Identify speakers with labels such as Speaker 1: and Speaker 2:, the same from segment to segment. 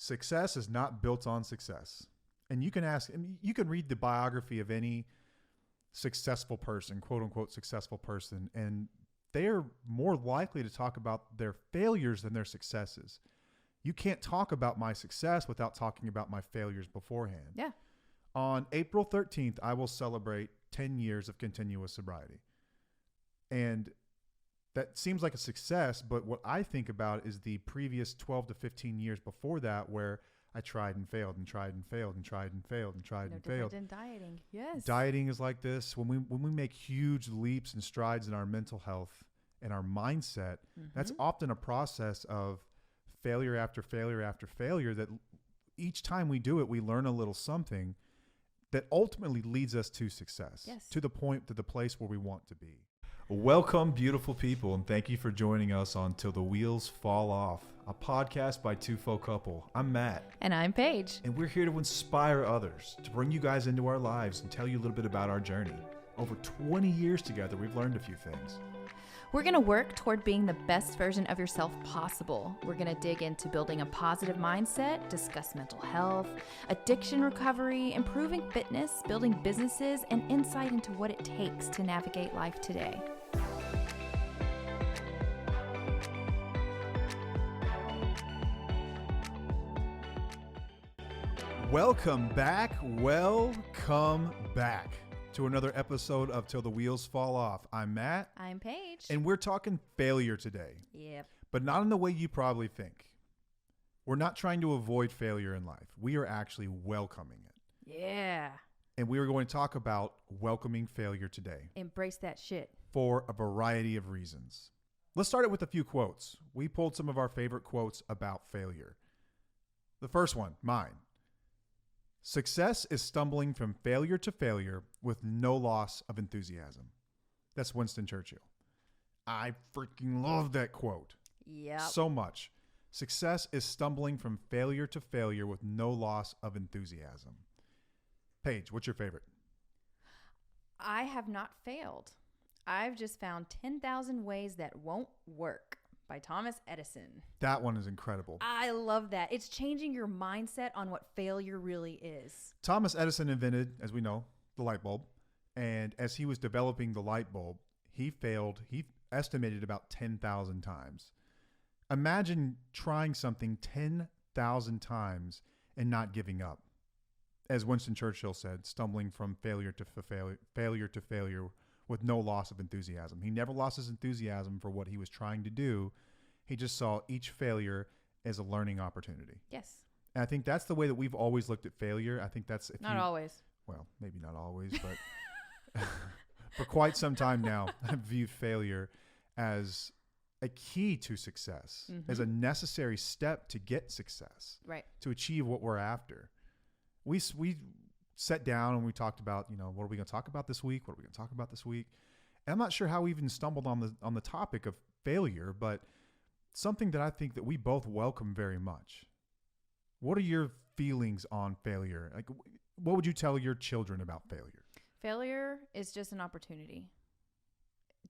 Speaker 1: Success is not built on success. And you can ask, and you can read the biography of any successful person, quote unquote successful person, and they're more likely to talk about their failures than their successes. You can't talk about my success without talking about my failures beforehand.
Speaker 2: Yeah.
Speaker 1: On April 13th, I will celebrate 10 years of continuous sobriety. And that seems like a success, but what I think about is the previous 12 to 15 years before that, where I tried and failed and tried and failed and tried and failed and tried and failed.
Speaker 2: No different than dieting. Yes.
Speaker 1: Dieting is like this. When we make huge leaps and strides in our mental health and our mindset, that's often a process of failure after failure after failure, that each time we do it, we learn a little something that ultimately leads us to success, to the point, to the place where we want to be. Welcome, beautiful people, and thank you for joining us on Till the Wheels Fall Off, a podcast by Two Folk Couple. I'm Matt.
Speaker 2: And I'm Paige.
Speaker 1: And we're here to inspire others, to bring you guys into our lives and tell you a little bit about our journey. Over 20 years together, we've learned a few things.
Speaker 2: We're going to work toward being the best version of yourself possible. We're going to dig into building a positive mindset, discuss mental health, addiction recovery, improving fitness, building businesses, and insight into what it takes to navigate life today.
Speaker 1: Welcome back to another episode of Till the Wheels Fall Off. I'm Matt.
Speaker 2: I'm Paige.
Speaker 1: And we're talking failure today.
Speaker 2: Yep.
Speaker 1: But not in the way you probably think. We're not trying to avoid failure in life. We are actually welcoming it.
Speaker 2: Yeah.
Speaker 1: And we are going to talk about welcoming failure today.
Speaker 2: Embrace that shit.
Speaker 1: For a variety of reasons. Let's start it with a few quotes. We pulled some of our favorite quotes about failure. The first one, mine. Success is stumbling from failure to failure with no loss of enthusiasm. That's Winston Churchill. I freaking love that quote.
Speaker 2: Yeah.
Speaker 1: So much. Success is stumbling from failure to failure with no loss of enthusiasm. Paige, what's your favorite?
Speaker 2: I have not failed. I've just found 10,000 ways that won't work. By Thomas Edison.
Speaker 1: That one is incredible.
Speaker 2: I love that. It's changing your mindset on what failure really is.
Speaker 1: Thomas Edison invented, as we know, the light bulb. And as he was developing the light bulb, he failed. He estimated about 10,000 times. Imagine trying something 10,000 times and not giving up. As Winston Churchill said, stumbling from failure to failure with no loss of enthusiasm. He never lost his enthusiasm for what he was trying to do. He just saw each failure as a learning opportunity.
Speaker 2: Yes.
Speaker 1: And I think that's the way that we've always looked at failure. I think that's...
Speaker 2: Not always.
Speaker 1: Well, maybe not always, but for quite some time now, I've viewed failure as a key to success, as a necessary step to get success,
Speaker 2: right? To
Speaker 1: achieve what we're after. We sat down and we talked about, what are we going to talk about this week? What are we going to talk about this week? And I'm not sure how we even stumbled on the topic of failure, but something that I think that we both welcome very much. What are your feelings on failure? Like, what would you tell your children about failure?
Speaker 2: Failure is just an opportunity.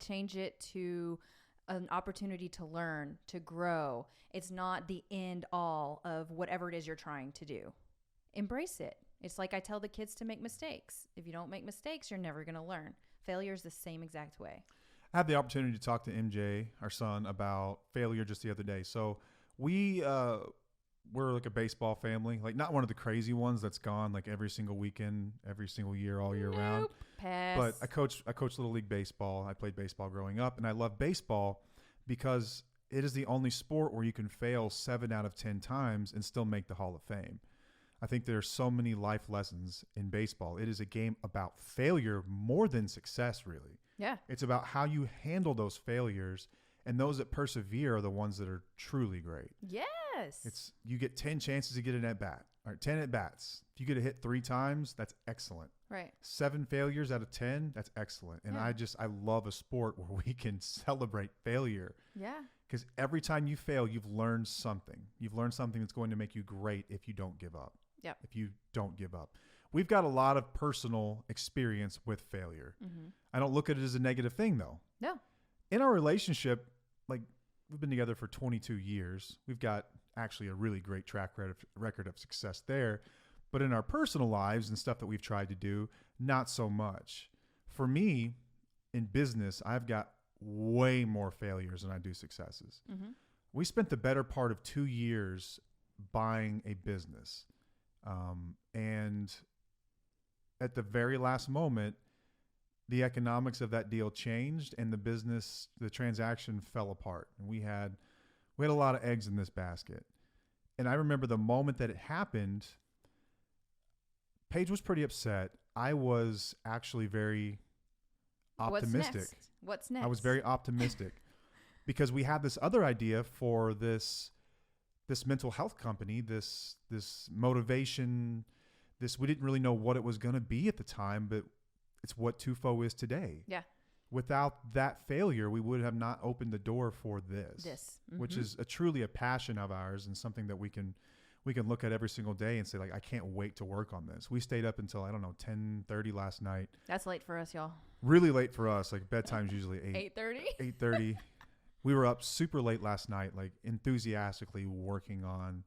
Speaker 2: Change it to an opportunity to learn, to grow. It's not the end all of whatever it is you're trying to do. Embrace it. It's like I tell the kids to make mistakes. If you don't make mistakes, you're never going to learn. Failure is the same exact way.
Speaker 1: I had the opportunity to talk to MJ, our son, about failure just the other day. So we're like a baseball family, like not one of the crazy ones that's gone like every single weekend, every single year, all year round.
Speaker 2: Pass.
Speaker 1: But I coach Little League baseball. I played baseball growing up, and I love baseball because it is the only sport where you can fail 7 out of 10 times and still make the Hall of Fame. I think there are so many life lessons in baseball. It is a game about failure more than success, really.
Speaker 2: Yeah.
Speaker 1: It's about how you handle those failures, and those that persevere are the ones that are truly great.
Speaker 2: Yes.
Speaker 1: You get 10 chances to get an at-bat, or 10 at-bats. If you get a hit 3 times, that's excellent.
Speaker 2: Right.
Speaker 1: 7 failures out of 10, that's excellent. And I love a sport where we can celebrate failure.
Speaker 2: Yeah.
Speaker 1: Because every time you fail, you've learned something. You've learned something that's going to make you great if you don't give up.
Speaker 2: Yep.
Speaker 1: If you don't give up. We've got a lot of personal experience with failure. I don't look at it as a negative thing, though.
Speaker 2: No.
Speaker 1: In our relationship, like, we've been together for 22 years. We've got actually a really great record of success there. But in our personal lives and stuff that we've tried to do, not so much. For me, in business, I've got way more failures than I do successes.
Speaker 2: Mm-hmm.
Speaker 1: We spent the better part of 2 years buying a business. And at the very last moment, the economics of that deal changed and the transaction fell apart. And we had a lot of eggs in this basket. And I remember the moment that it happened, Paige was pretty upset. I was actually very optimistic.
Speaker 2: What's next?
Speaker 1: I was very optimistic because we had this other idea for this mental health company, this motivation, we didn't really know what it was going to be at the time, but it's what Tufo is today.
Speaker 2: Yeah.
Speaker 1: Without that failure, we would have not opened the door for this. Which is truly a passion of ours and something that we can look at every single day and say, like, I can't wait to work on this. We stayed up until, 10:30 last night.
Speaker 2: That's late for us, y'all.
Speaker 1: Really late for us. Like, bedtime's usually
Speaker 2: 8:30.
Speaker 1: 8:30. We were up super late last night, like enthusiastically working on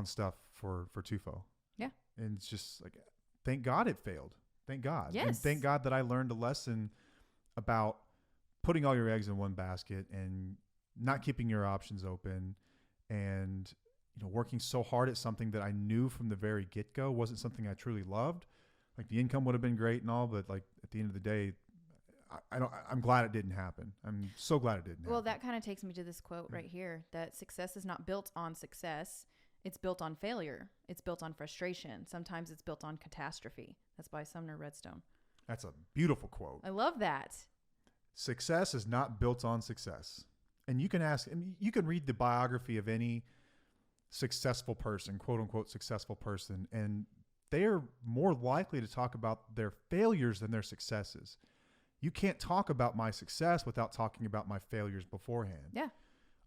Speaker 1: stuff for Tufo.
Speaker 2: Yeah.
Speaker 1: And it's just like, thank God it failed. Thank God.
Speaker 2: Yes.
Speaker 1: And thank God that I learned a lesson about putting all your eggs in one basket and not keeping your options open, and working so hard at something that I knew from the very get-go wasn't something I truly loved. Like, the income would have been great and all, but like at the end of the day, I'm glad it didn't happen. I'm so glad it didn't
Speaker 2: Well,
Speaker 1: happen.
Speaker 2: that kind of takes me to this quote right here, that success is not built on success. It's built on failure. It's built on frustration. Sometimes it's built on catastrophe. That's by Sumner Redstone.
Speaker 1: That's a beautiful quote.
Speaker 2: I love that.
Speaker 1: Success is not built on success. And you can read the biography of any successful person, quote unquote successful person, and they are more likely to talk about their failures than their successes. You can't talk about my success without talking about my failures beforehand.
Speaker 2: Yeah.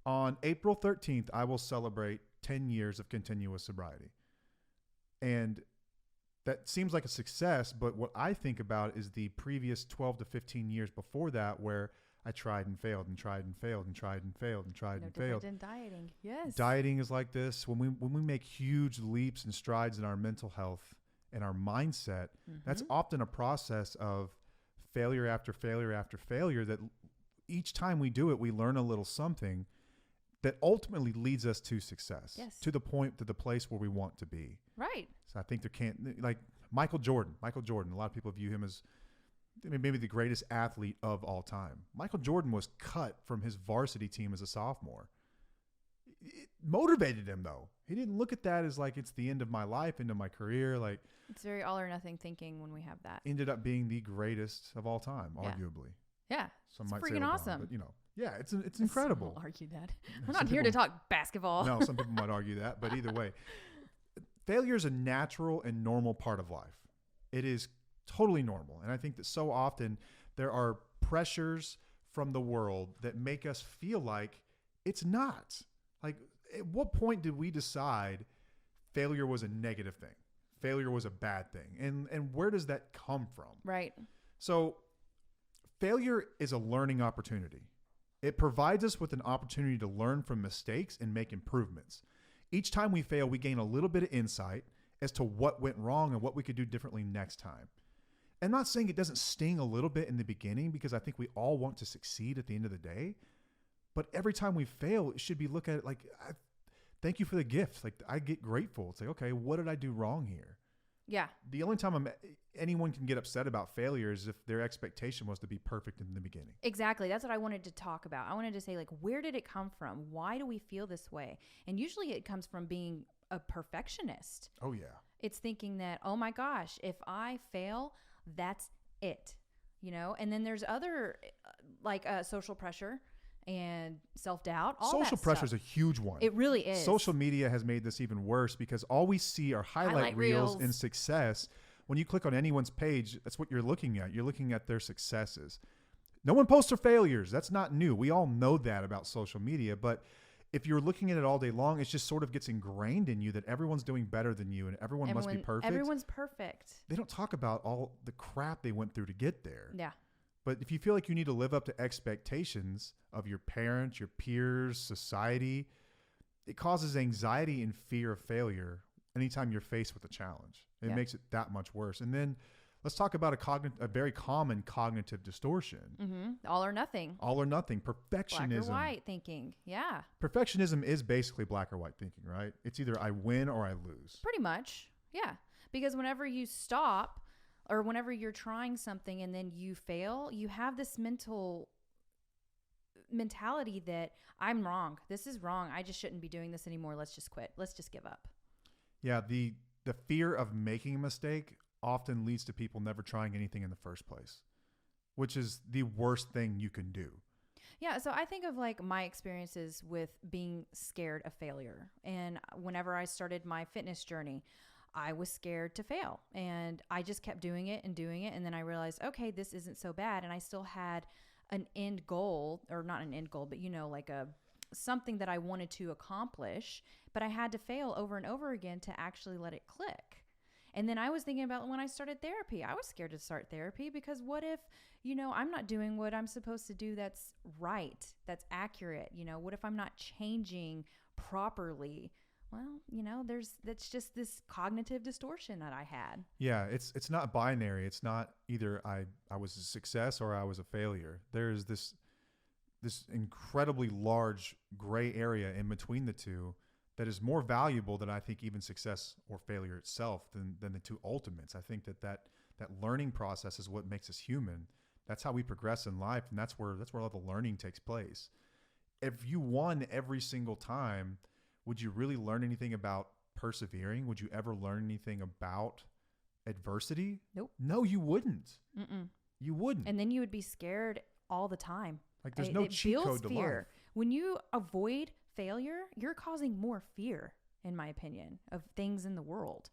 Speaker 1: On April 13th, I will celebrate 10 years of continuous sobriety. And that seems like a success, but what I think about is the previous 12 to 15 years before that, where I tried and failed and tried and failed and tried and failed and tried and failed.
Speaker 2: No different than dieting. Yes.
Speaker 1: Dieting is like this. When we make huge leaps and strides in our mental health and our mindset, that's often a process of failure after failure after failure, that each time we do it, we learn a little something that ultimately leads us to success.
Speaker 2: Yes.
Speaker 1: To the place where we want to be.
Speaker 2: Right.
Speaker 1: So I think like Michael Jordan, a lot of people view him as maybe the greatest athlete of all time. Michael Jordan was cut from his varsity team as a sophomore. It motivated him, though. He didn't look at that as like, it's the end of my life, end of my career. Like,
Speaker 2: it's very all or nothing thinking when we have that.
Speaker 1: Ended up being the greatest of all time,
Speaker 2: Yeah.
Speaker 1: arguably.
Speaker 2: Yeah.
Speaker 1: Some
Speaker 2: It's
Speaker 1: might say
Speaker 2: freaking
Speaker 1: LeBron,
Speaker 2: awesome.
Speaker 1: but yeah, it's incredible.
Speaker 2: I'll argue that. We're
Speaker 1: Some
Speaker 2: not here to
Speaker 1: people-
Speaker 2: talk basketball.
Speaker 1: No, some people might argue that, but either way, failure is a natural and normal part of life. It is totally normal. And I think that so often there are pressures from the world that make us feel like it's not. Like, at what point did we decide failure was a negative thing? Failure was a bad thing? And where does that come from?
Speaker 2: Right.
Speaker 1: So failure is a learning opportunity. It provides us with an opportunity to learn from mistakes and make improvements. Each time we fail, we gain a little bit of insight as to what went wrong and what we could do differently next time. I'm not saying it doesn't sting a little bit in the beginning, because I think we all want to succeed at the end of the day. But every time we fail, it should be looked at like, thank you for the gift. Like, I get grateful. It's like, okay, what did I do wrong here?
Speaker 2: Yeah.
Speaker 1: The only time anyone can get upset about failure is if their expectation was to be perfect in the beginning.
Speaker 2: Exactly. That's what I wanted to talk about. I wanted to say, like, where did it come from? Why do we feel this way? And usually it comes from being a perfectionist.
Speaker 1: Oh, yeah.
Speaker 2: It's thinking that, oh my gosh, if I fail, that's it, And then there's other social pressure and self-doubt.
Speaker 1: Social pressure is a huge one.
Speaker 2: It really is.
Speaker 1: Social media has made this even worse, because all we see are highlight reels and success. When you click on anyone's page, that's what you're looking at. You're looking at their successes. No one posts their failures. That's not new. We all know that about social media. But if you're looking at it all day long, it just sort of gets ingrained in you that everyone's doing better than you and everyone must be perfect.
Speaker 2: Everyone's perfect.
Speaker 1: They don't talk about all the crap they went through to get there.
Speaker 2: Yeah.
Speaker 1: But if you feel like you need to live up to expectations of your parents, your peers, society, it causes anxiety and fear of failure anytime you're faced with a challenge. It makes it that much worse. And then let's talk about a very common cognitive distortion.
Speaker 2: All or nothing.
Speaker 1: All or nothing. Perfectionism.
Speaker 2: Black or white thinking. Yeah.
Speaker 1: Perfectionism is basically black or white thinking, right? It's either I win or I lose.
Speaker 2: Pretty much. Yeah. Because whenever you stop or whenever you're trying something and then you fail, you have this mentality that I'm wrong. This is wrong. I just shouldn't be doing this anymore. Let's just quit. Let's just give up.
Speaker 1: Yeah. The fear of making a mistake often leads to people never trying anything in the first place, which is the worst thing you can do.
Speaker 2: Yeah, so I think of like my experiences with being scared of failure. And whenever I started my fitness journey, I was scared to fail. And I just kept doing it. And then I realized, okay, this isn't so bad. And I still had an end goal, or not an end goal, but like something that I wanted to accomplish, but I had to fail over and over again to actually let it click. And then I was thinking about when I started therapy. I was scared to start therapy because what if, I'm not doing what I'm supposed to do that's right, that's accurate? What if I'm not changing properly? Well, that's just this cognitive distortion that I had.
Speaker 1: Yeah, it's not binary. It's not either I was a success or I was a failure. There's this incredibly large gray area in between the two that is more valuable than I think even success or failure itself than the two ultimates. I think that learning process is what makes us human. That's how we progress in life, and that's where all the learning takes place. If you won every single time, would you really learn anything about persevering? Would you ever learn anything about adversity?
Speaker 2: Nope.
Speaker 1: No, you wouldn't.
Speaker 2: Mm-mm.
Speaker 1: You wouldn't.
Speaker 2: And then you would be scared all the time.
Speaker 1: Like there's no cheat code to life.
Speaker 2: When you avoid failure, you're causing more fear, in my opinion, of things in the world.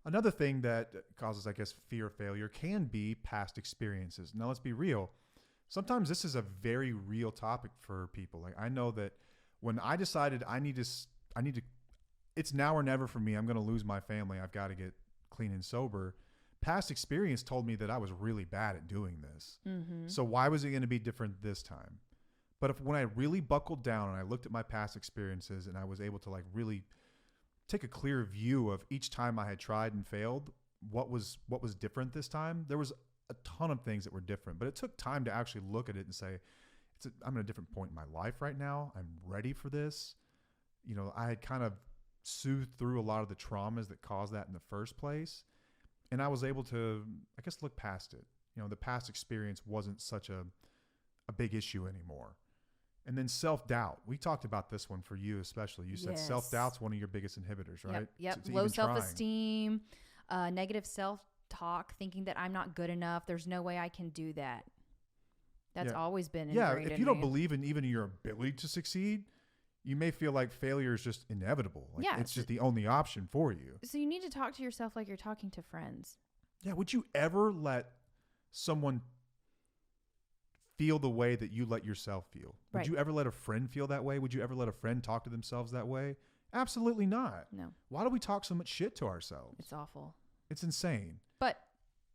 Speaker 1: Another thing that causes, I guess, fear of failure can be past experiences. Now, let's be real. Sometimes this is a very real topic for people. Like I know that when I decided I need to, it's now or never for me. I'm going to lose my family. I've got to get clean and sober. Past experience told me that I was really bad at doing this.
Speaker 2: Mm-hmm.
Speaker 1: So why was it going to be different this time? But when I really buckled down and I looked at my past experiences and I was able to like really take a clear view of each time I had tried and failed, what was different this time? There was a ton of things that were different, but it took time to actually look at it and say, I'm at a different point in my life right now. I'm ready for this. I had kind of soothed through a lot of the traumas that caused that in the first place. And I was able to, I guess, look past it. The past experience wasn't such a big issue anymore. And then self-doubt. We talked about this one for you especially. You said self-doubt's one of your biggest inhibitors, right?
Speaker 2: Yep. Low self-esteem, negative self-talk, thinking that I'm not good enough. There's no way I can do that. That's always been ingrained
Speaker 1: if you don't believe in even your ability to succeed, you may feel like failure is just inevitable. Like it's just the only option for you.
Speaker 2: So you need to talk to yourself like you're talking to friends.
Speaker 1: Yeah. Would you ever let someone feel the way that you let yourself feel? Would you ever let a friend feel that way? Would you ever let a friend talk to themselves that way? Absolutely not.
Speaker 2: No.
Speaker 1: Why do we talk so much shit to ourselves?
Speaker 2: It's awful.
Speaker 1: It's insane.
Speaker 2: But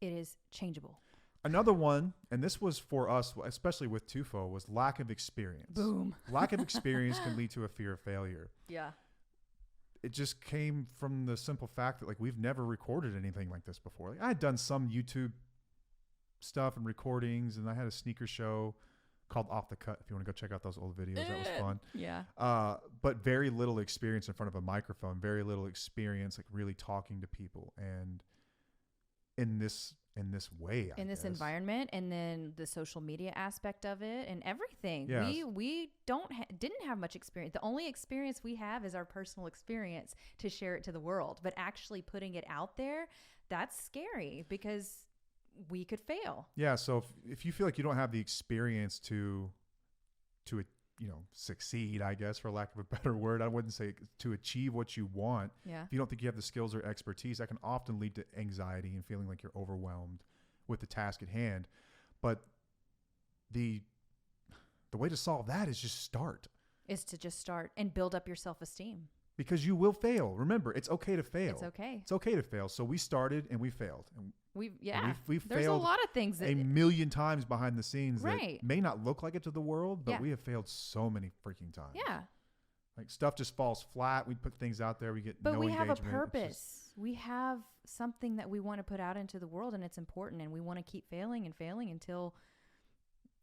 Speaker 2: it is changeable.
Speaker 1: Another one, and this was for us, especially with Tufo, was lack of experience.
Speaker 2: Boom.
Speaker 1: Lack of experience can lead to a fear of failure.
Speaker 2: Yeah.
Speaker 1: It just came from the simple fact that like we've never recorded anything like this before. Like, I had done some YouTube stuff and recordings, and I had a sneaker show called Off the Cut. If you want to go check out those old videos, that was fun.
Speaker 2: Yeah.
Speaker 1: But very little experience in front of a microphone, very little experience like really talking to people, and in this way,
Speaker 2: in this environment, and then the social media aspect of it and everything.
Speaker 1: Yes.
Speaker 2: We didn't have much experience. The only experience we have is our personal experience to share it to the world, but actually putting it out there, that's scary because we could fail.
Speaker 1: Yeah. So if you feel like you don't have the experience to succeed, I guess, for lack of a better word, I wouldn't say to achieve what you want.
Speaker 2: Yeah.
Speaker 1: If you don't think you have the skills or expertise, that can often lead to anxiety and feeling like you're overwhelmed with the task at hand. But the way to solve that is just start.
Speaker 2: Is to just start and build up your self-esteem.
Speaker 1: Because you will fail. Remember, it's okay to fail.
Speaker 2: It's okay.
Speaker 1: It's okay to fail. So we started and we failed. And we've
Speaker 2: There's
Speaker 1: failed
Speaker 2: a lot of things that
Speaker 1: a million times behind the scenes
Speaker 2: right.
Speaker 1: that may not look like it to the world, but
Speaker 2: yeah.
Speaker 1: we have failed so many freaking times.
Speaker 2: Yeah.
Speaker 1: Like stuff just falls flat. We put things out there. We get
Speaker 2: But
Speaker 1: no
Speaker 2: we have a
Speaker 1: engagement. It's
Speaker 2: purpose.
Speaker 1: just-
Speaker 2: We have something that we want to put out into the world, and it's important, and we want to keep failing and failing until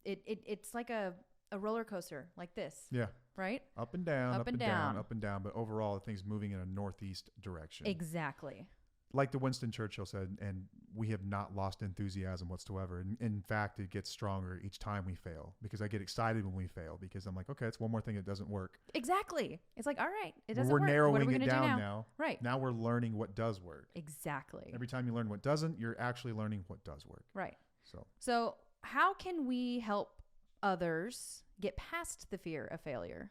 Speaker 2: it's like a roller coaster like this,
Speaker 1: yeah.
Speaker 2: right?
Speaker 1: Up and down,
Speaker 2: Up
Speaker 1: up
Speaker 2: and
Speaker 1: and down,
Speaker 2: down.
Speaker 1: up and down. But overall, things moving in a northeast direction.
Speaker 2: Exactly.
Speaker 1: Like the Winston Churchill said, and we have not lost enthusiasm whatsoever. In fact, it gets stronger each time we fail because I get excited when we fail because I'm like, okay, it's one more thing that doesn't work.
Speaker 2: Exactly. It's like, all right, it doesn't
Speaker 1: We're
Speaker 2: work.
Speaker 1: narrowing
Speaker 2: What are we
Speaker 1: it
Speaker 2: gonna
Speaker 1: down
Speaker 2: do now?
Speaker 1: now.
Speaker 2: Right.
Speaker 1: Now we're learning what does work.
Speaker 2: Exactly.
Speaker 1: Every time you learn what doesn't, you're actually learning what does work.
Speaker 2: Right.
Speaker 1: So
Speaker 2: So how can we help others get past the fear of failure?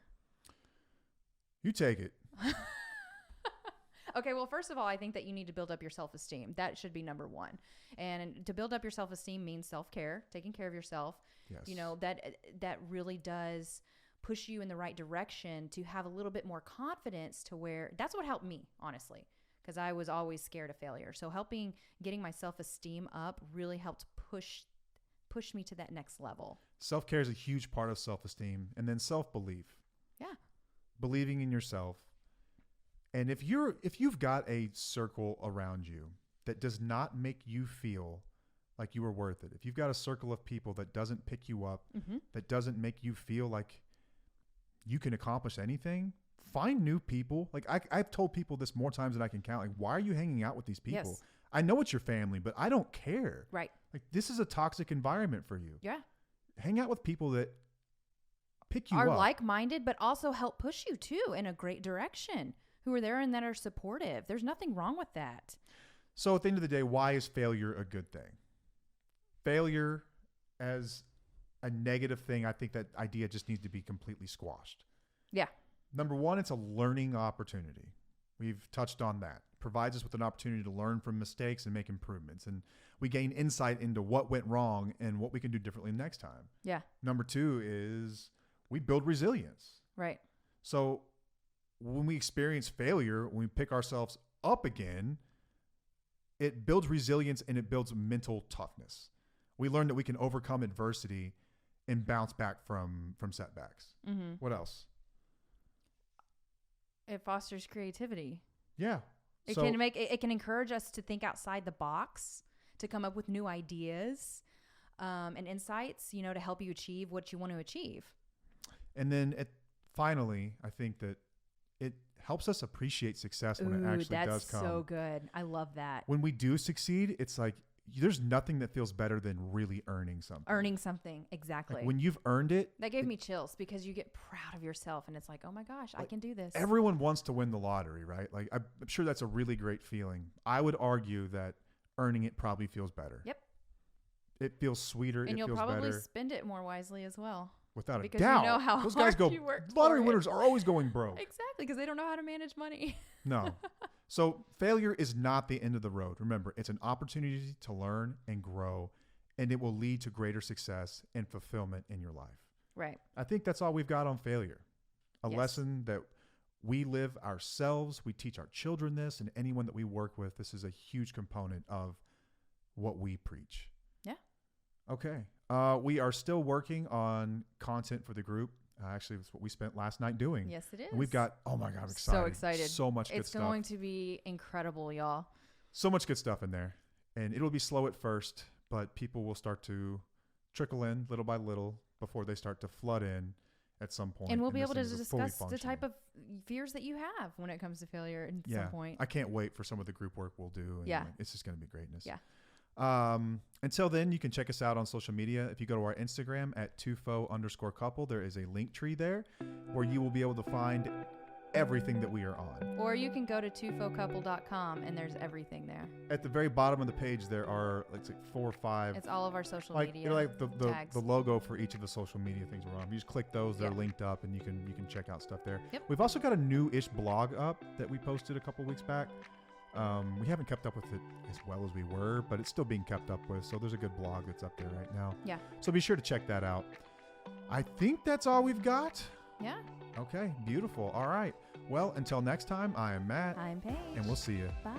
Speaker 1: you take it.
Speaker 2: Okay, well, first of all, I think that you need to build up your self-esteem. That should be number one. And to build up your self-esteem means self-care, taking care of yourself.
Speaker 1: Yes.
Speaker 2: You know, that really does push you in the right direction to have a little bit more confidence to where that's what helped me, honestly, because I was always scared of failure. So getting my self-esteem up really helped push me to that next level.
Speaker 1: Self-care is a huge part of self-esteem, and then self-belief.
Speaker 2: Yeah.
Speaker 1: Believing in yourself. And if you've got a circle around you that does not make you feel like you are worth it, if you've got a circle of people that doesn't pick you up,
Speaker 2: Mm-hmm.
Speaker 1: that doesn't make you feel like you can accomplish anything, find new people. Like I've told people this more times than I can count. Like, why are you hanging out with these people?
Speaker 2: Yes.
Speaker 1: I know it's your family, but I don't care.
Speaker 2: Right.
Speaker 1: Like, this is a toxic environment for you.
Speaker 2: Yeah.
Speaker 1: Hang out with people that pick you
Speaker 2: Are
Speaker 1: up.
Speaker 2: like-minded, but also help push you too in a great direction, who are there and that are supportive. There's nothing wrong with that.
Speaker 1: So at the end of the day, why is failure a good thing? Failure as a negative thing, I think that idea just needs to be completely squashed.
Speaker 2: Yeah.
Speaker 1: Number one, it's a learning opportunity. We've touched on that. Provides us with an opportunity to learn from mistakes and make improvements. And we gain insight into what went wrong and what we can do differently next time.
Speaker 2: Yeah.
Speaker 1: Number two is we build resilience.
Speaker 2: Right.
Speaker 1: So when we experience failure, when we pick ourselves up again, it builds resilience and it builds mental toughness. We learn that we can overcome adversity and bounce back from setbacks.
Speaker 2: Mm-hmm.
Speaker 1: What else?
Speaker 2: It fosters creativity.
Speaker 1: Yeah.
Speaker 2: It can encourage us to think outside the box, to come up with new ideas and insights, to help you achieve what you want to achieve.
Speaker 1: And then finally, I think that it helps us appreciate success when it actually does come.
Speaker 2: That's so good. I love that.
Speaker 1: When we do succeed, it's like there's nothing that feels better than really earning something.
Speaker 2: Earning something, exactly.
Speaker 1: Like when you've earned it.
Speaker 2: That gave me chills because you get proud of yourself and it's like, oh my gosh, I can do this.
Speaker 1: Everyone wants to win the lottery, right? Like I'm sure that's a really great feeling. I would argue that earning it probably feels better.
Speaker 2: Yep.
Speaker 1: It feels sweeter.
Speaker 2: And
Speaker 1: it
Speaker 2: you'll
Speaker 1: feels
Speaker 2: probably
Speaker 1: better.
Speaker 2: spend it more wisely as well.
Speaker 1: Without a
Speaker 2: because
Speaker 1: doubt.
Speaker 2: you know how
Speaker 1: those guys
Speaker 2: hard you worked
Speaker 1: lottery
Speaker 2: for it.
Speaker 1: winners are always going broke.
Speaker 2: Exactly, because they don't know how to manage money.
Speaker 1: No. So failure is not the end of the road. Remember, it's an opportunity to learn and grow, and it will lead to greater success and fulfillment in your life.
Speaker 2: Right.
Speaker 1: I think that's all we've got on failure. A
Speaker 2: Yes.
Speaker 1: lesson that we live ourselves. We teach our children this, and anyone that we work with. This is a huge component of what we preach.
Speaker 2: Yeah.
Speaker 1: Okay. We are still working on content for the group. Actually, that's what we spent last night doing.
Speaker 2: Yes, it is.
Speaker 1: And we've got, oh my God, I'm
Speaker 2: So
Speaker 1: excited.
Speaker 2: excited.
Speaker 1: So much good
Speaker 2: It's
Speaker 1: stuff.
Speaker 2: going to be incredible, y'all.
Speaker 1: So much good stuff in there. And it'll be slow at first, but people will start to trickle in little by little before they start to flood in at some point.
Speaker 2: And we'll be
Speaker 1: this
Speaker 2: able to
Speaker 1: thing is fully
Speaker 2: discuss the type
Speaker 1: functioning.
Speaker 2: of fears that you have when it comes to failure at some point.
Speaker 1: I can't wait for some of the group work we'll do. And
Speaker 2: Yeah.
Speaker 1: It's just going to be greatness.
Speaker 2: Yeah.
Speaker 1: Until then, you can check us out on social media. If you go to our Instagram at @tufo_couple, there is a link tree there where you will be able to find everything that we are on.
Speaker 2: Or you can go to tufocouple.com and there's everything there.
Speaker 1: At the very bottom of the page, there are like 4 or 5.
Speaker 2: It's all of our social
Speaker 1: Like
Speaker 2: media
Speaker 1: you're like the
Speaker 2: tags.
Speaker 1: logo for each of the social media things we're on. You just click those; they're
Speaker 2: Yeah.
Speaker 1: linked up, and you can check out stuff there.
Speaker 2: Yep.
Speaker 1: We've also got a new-ish blog up that we posted a couple weeks back. We haven't kept up with it as well as we were, but it's still being kept up with. So there's a good blog that's up there right now.
Speaker 2: Yeah.
Speaker 1: So be sure to check that out. I think that's all we've got.
Speaker 2: Yeah.
Speaker 1: Okay, beautiful. All right. Well, until next time, I am Matt,
Speaker 2: I'm Paige.
Speaker 1: and we'll see you.
Speaker 2: Bye.